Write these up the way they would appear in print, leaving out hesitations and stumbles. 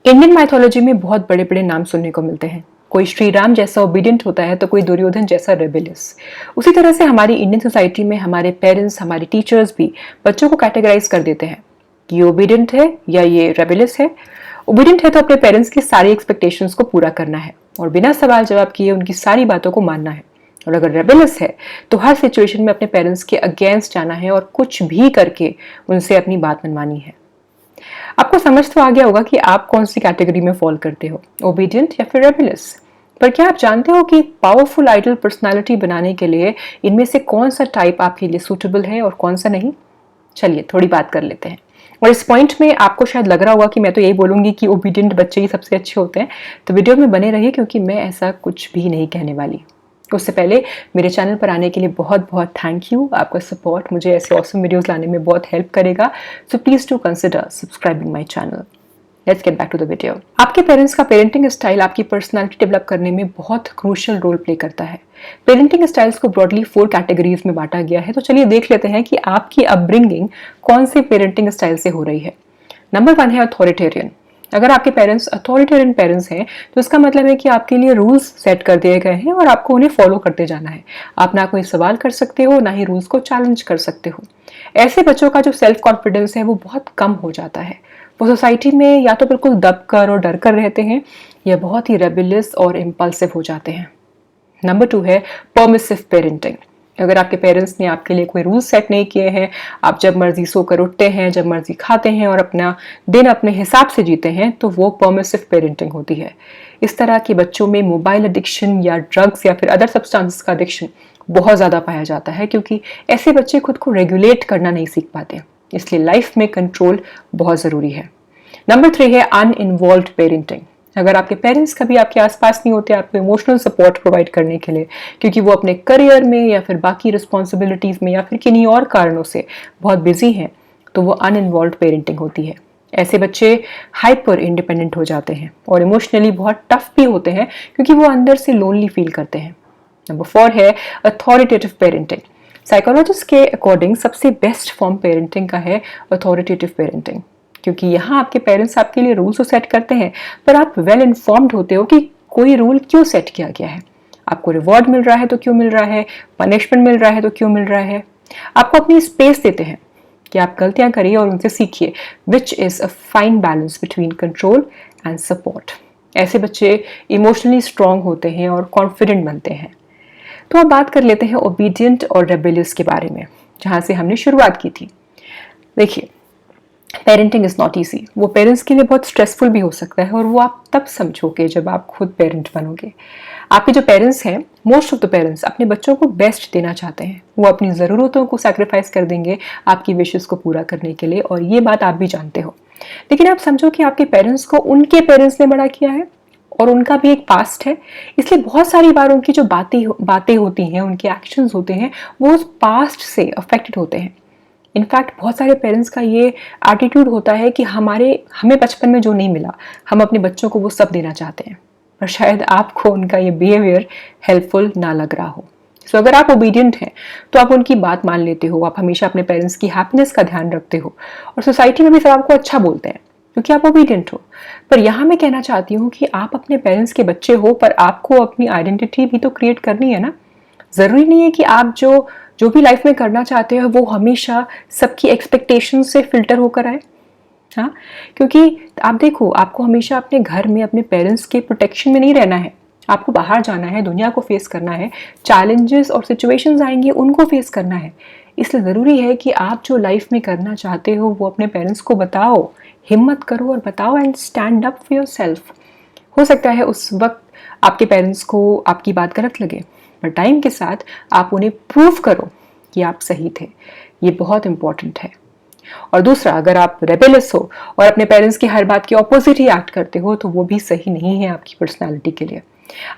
Indian mythology में बहुत बड़े बड़े नाम सुनने को मिलते हैं। कोई श्री राम जैसा ओबीडियंट होता है तो कोई दुर्योधन जैसा रेबेलियस। उसी तरह से हमारी इंडियन सोसाइटी में हमारे पेरेंट्स, हमारे टीचर्स भी बच्चों को कैटेगराइज कर देते हैं कि ये ओबीडियंट है या ये रेबेलियस है। ओबीडियंट है तो अपने पेरेंट्स की सारी एक्सपेक्टेशंस को पूरा करना है और बिना सवाल जवाब किए उनकी सारी बातों को मानना है। और अगर रेबेलियस है तो हर सिचुएशन में अपने पेरेंट्स के अगेंस्ट जाना है और कुछ भी करके उनसे अपनी बात मनवानी है। आपको समझ तो आ गया होगा कि आप कौन सी कैटेगरी में फॉल करते हो, ओबीडियंट या फिर रेबेलियस। पर क्या आप जानते हो कि पावरफुल आइडल पर्सनालिटी बनाने के लिए इनमें से कौन सा टाइप आपके लिए सूटेबल है और कौन सा नहीं? चलिए थोड़ी बात कर लेते हैं। और इस पॉइंट में आपको शायद लग रहा होगा कि मैं तो यही बोलूंगी कि ओबीडियंट बच्चे ही सबसे अच्छे होते हैं, तो वीडियो में बने रहिए क्योंकि मैं ऐसा कुछ भी नहीं कहने वाली। उससे पहले मेरे चैनल पर आने के लिए बहुत बहुत थैंक यू। आपका सपोर्ट मुझे ऐसे ऑसम वीडियोस लाने में बहुत हेल्प करेगा, so please to consider subscribing my channel. Let's get back to the video. आपके पेरेंट्स का पेरेंटिंग स्टाइल आपकी पर्सनालिटी डेवलप करने में बहुत क्रूशियल रोल प्ले करता है। पेरेंटिंग स्टाइल्स को ब्रॉडली 4 कैटेगरीज में बांटा गया है, तो चलिए देख लेते हैं कि आपकी अपब्रिंगिंग कौन से पेरेंटिंग स्टाइल से हो रही है। नंबर 1 है अथॉरिटेरियन। अगर आपके पेरेंट्स अथॉरिटेरियन पेरेंट्स हैं तो इसका मतलब है कि आपके लिए रूल्स सेट कर दिए गए हैं और आपको उन्हें फॉलो करते जाना है। आप ना कोई सवाल कर सकते हो, ना ही रूल्स को चैलेंज कर सकते हो। ऐसे बच्चों का जो सेल्फ कॉन्फिडेंस है वो बहुत कम हो जाता है। वो सोसाइटी में या तो बिल्कुल दब कर और डर कर रहते हैं या बहुत ही रेबेलियस और इम्पल्सिव हो जाते हैं। नंबर 2 है परमिसिव पेरेंटिंग। अगर आपके पेरेंट्स ने आपके लिए कोई रूल सेट नहीं किए हैं, आप जब मर्जी सोकर उठते हैं, जब मर्जी खाते हैं और अपना दिन अपने हिसाब से जीते हैं, तो वो परमिसिव पेरेंटिंग होती है। इस तरह के बच्चों में मोबाइल एडिक्शन या ड्रग्स या फिर अदर सब्सटेंसेस का एडिक्शन बहुत ज़्यादा पाया जाता है, क्योंकि ऐसे बच्चे खुद को रेगुलेट करना नहीं सीख पाते। इसलिए लाइफ में कंट्रोल बहुत ज़रूरी है। नंबर 3 है अनइन्वॉल्व्ड पेरेंटिंग। अगर आपके पेरेंट्स कभी आपके आसपास नहीं होते आपको इमोशनल सपोर्ट प्रोवाइड करने के लिए, क्योंकि वो अपने करियर में या फिर बाकी रिस्पॉन्सिबिलिटीज़ में या फिर किन्हीं और कारणों से बहुत बिजी हैं, तो वो अनइन्वॉल्व्ड पेरेंटिंग होती है। ऐसे बच्चे हाइपर इंडिपेंडेंट हो जाते हैं और इमोशनली बहुत टफ भी होते हैं, क्योंकि वो अंदर से लोनली फील करते हैं। नंबर 4 है अथॉरिटेटिव पेरेंटिंग। साइकोलॉजिस्ट के अकॉर्डिंग सबसे बेस्ट फॉर्म पेरेंटिंग का है अथॉरिटेटिव पेरेंटिंग, क्योंकि यहाँ आपके पेरेंट्स आपके लिए रूल्स तो सेट करते हैं, पर आप वेल इन्फॉर्म्ड होते हो कि कोई रूल क्यों सेट किया गया है। आपको रिवॉर्ड मिल रहा है तो क्यों मिल रहा है, पनिशमेंट मिल रहा है तो क्यों मिल रहा है। आपको अपनी स्पेस देते हैं कि आप गलतियां करिए और उनसे सीखिए, which is a fine balance between control and support. ऐसे बच्चे इमोशनली स्ट्रांग होते हैं और कॉन्फिडेंट बनते हैं। तो अब बात कर लेते हैं ओबीडियंट और रेबेलियस के बारे में, जहाँ से हमने शुरुआत की थी। देखिए, पेरेंटिंग इज़ नॉट ईजी। वो पेरेंट्स के लिए बहुत स्ट्रेसफुल भी हो सकता है और वो आप तब समझोगे जब आप खुद पेरेंट बनोगे। आपके जो पेरेंट्स हैं, मोस्ट ऑफ द पेरेंट्स अपने बच्चों को बेस्ट देना चाहते हैं। वो अपनी ज़रूरतों को सैक्रिफाइस कर देंगे आपकी विशेस को पूरा करने के लिए, और ये बात आप भी जानते हो। लेकिन आप समझो कि आपके पेरेंट्स को उनके पेरेंट्स ने बड़ा किया है और उनका भी एक पास्ट है, इसलिए बहुत सारी बार उनकी जो बातें होती हैं, उनके एक्शंस होते हैं, वो उस पास्ट से अफेक्टेड होते हैं। इनफैक्ट बहुत सारे पेरेंट्स का ये एटीट्यूड होता है कि हमें बचपन में जो नहीं मिला, हम अपने बच्चों को वो सब देना चाहते हैं, पर शायद आपको उनका ये बिहेवियर हेल्पफुल ना लग रहा हो। सो अगर आप ओबीडियंट हैं तो आप उनकी बात मान लेते हो, आप हमेशा अपने पेरेंट्स की हैप्पीनेस का ध्यान रखते हो और सोसाइटी में भी सब आपको अच्छा बोलते हैं क्योंकि आप ओबीडियंट हो। पर यहाँ मैं कहना चाहती हूँ कि आप अपने पेरेंट्स के बच्चे हो, पर आपको अपनी आइडेंटिटी भी तो क्रिएट करनी है ना। ज़रूरी नहीं है कि आप जो भी लाइफ में करना चाहते हो वो हमेशा सबकी एक्सपेक्टेशन से फिल्टर होकर आए। हाँ, क्योंकि आप देखो, आपको हमेशा अपने घर में अपने पेरेंट्स के प्रोटेक्शन में नहीं रहना है। आपको बाहर जाना है, दुनिया को फेस करना है, चैलेंजेस और सिचुएशंस आएंगी, उनको फेस करना है। इसलिए ज़रूरी है कि आप जो लाइफ में करना चाहते हो वो अपने पेरेंट्स को बताओ, हिम्मत करो और बताओ, and stand up for yourself. हो सकता है उस वक्त आपके पेरेंट्स को आपकी बात गलत लगे, पर टाइम के साथ आप उन्हें प्रूव करो कि आप सही थे। ये बहुत इंपॉर्टेंट है। और दूसरा, अगर आप रेबेलियस हो और अपने पेरेंट्स की हर बात के ऑपोजिट ही एक्ट करते हो तो वो भी सही नहीं है आपकी पर्सनालिटी के लिए।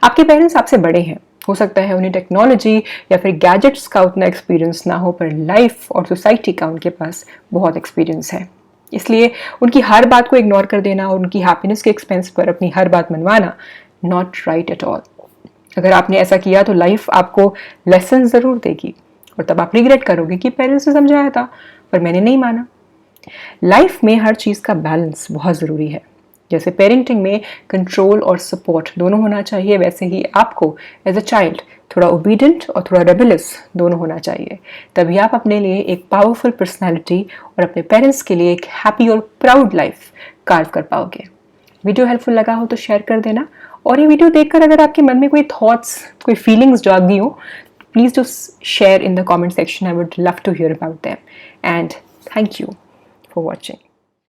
आपके पेरेंट्स आपसे बड़े हैं, हो सकता है उन्हें टेक्नोलॉजी या फिर गैजेट्स का उतना एक्सपीरियंस ना हो, पर लाइफ और सोसाइटी का उनके पास बहुत एक्सपीरियंस है। इसलिए उनकी हर बात को इग्नोर कर देना और उनकी हैप्पीनेस के एक्सपेंस पर अपनी हर बात मनवाना नॉट राइट एट ऑल। अगर आपने ऐसा किया तो लाइफ आपको लेसन ज़रूर देगी और तब आप रिग्रेट करोगे कि पेरेंट्स ने समझाया था पर मैंने नहीं माना। लाइफ में हर चीज़ का बैलेंस बहुत ज़रूरी है। जैसे पेरेंटिंग में कंट्रोल और सपोर्ट दोनों होना चाहिए, वैसे ही आपको एज अ चाइल्ड थोड़ा ओबीडियंट और थोड़ा रेबेलियस दोनों होना चाहिए। तभी आप अपने लिए एक पावरफुल पर्सनालिटी और अपने पेरेंट्स के लिए एक हैप्पी और प्राउड लाइफ कार्व कर पाओगे। वीडियो हेल्पफुल लगा हो तो शेयर कर देना, और ये वीडियो देखकर अगर आपके मन में कोई थॉट्स, कोई फीलिंग्स जागी हो, please do share in the comment section. I would love to hear about them, and thank you for watching.